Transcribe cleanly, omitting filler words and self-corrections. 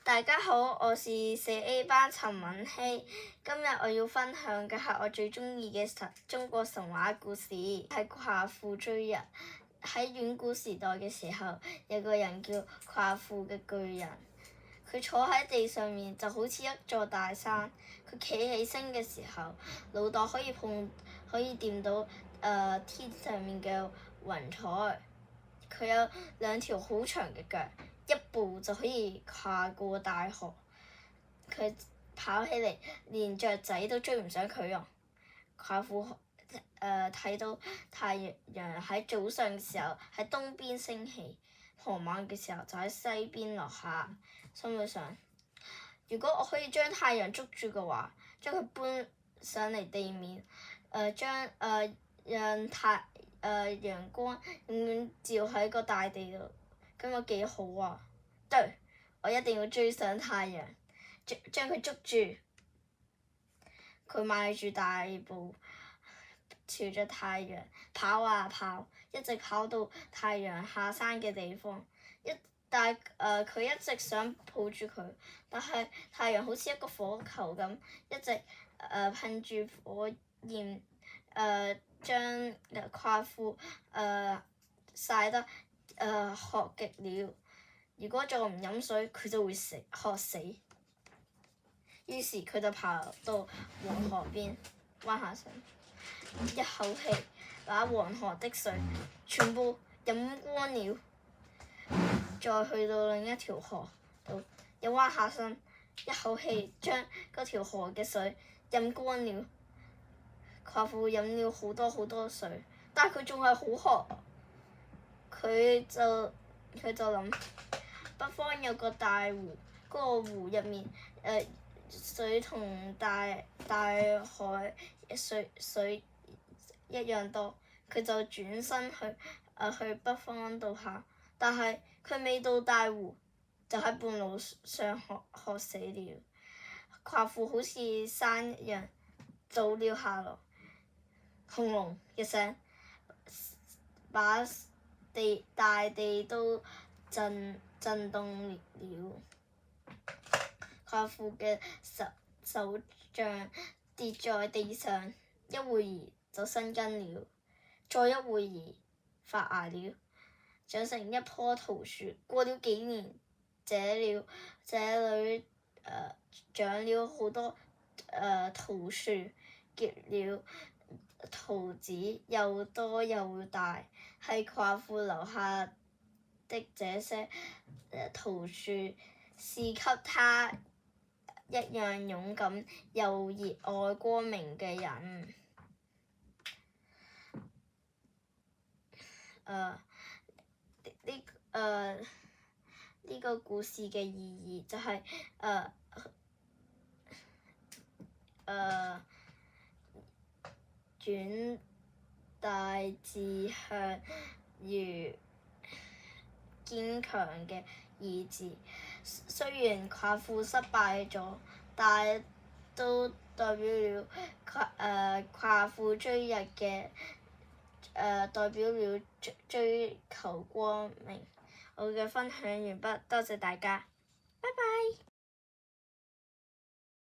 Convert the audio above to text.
大家好，我是4A 班陳敏希。今日我要分享嘅係我最中意嘅中國神話故事，係夸父追日。喺遠古時代嘅時候，有個人叫夸父嘅巨人，佢坐喺地上面就好似一座大山。佢企起身嘅時候，腦袋可以掂到天上面嘅雲彩。佢有2條好長嘅腳，一步就可以跨過大河。佢跑起嚟，連雀仔都追唔上佢。夸父睇到太陽喺早上嘅時候喺東邊升起，傍晚嘅時候就喺西邊落下。心裏想：如果我可以將太陽捉住嘅話，將佢搬上嚟地面，讓陽光永遠照喺個大地度，咁有幾好啊！對，我一定要追上太陽，將佢捉住。佢邁住大步，朝着太陽跑啊跑，一直跑到太陽下山嘅地方。佢一直想抱住佢，但係太陽好似一個火球咁，一直噴住火焰，將夸父曬得渴極了。如果再唔飲水，佢就會渴死。於是佢就跑到黃河邊，彎下身，一口氣把黃河的水全部飲光了。再去到另一條河度，又彎下身，一口氣將嗰條河嘅水飲光了。夸父飲了好多好多水，但係佢仲係好渴。佢就諗，北方有個大湖，嗰個湖入面水同大海水一樣多。佢就轉身去北方度行，但係佢未到大湖，就喺半路上渴死了。夸父好似山一樣倒了下來，轟隆一聲，把大地都震動了。夸父嘅手杖跌在地上，一會兒就生根了，再一會兒發芽了，長成一棵桃樹。過了幾年，這裡長了好多桃樹，結了桃子，又多又大。係夸父留下的這些桃樹，是給他一樣勇敢又熱愛光明嘅人。呢個故事嘅意義就係轉大志向如堅強嘅意志。雖然夸父失敗咗，但都代表了夸父追日嘅代表了追求光明。我嘅分享完畢，多謝大家，拜拜。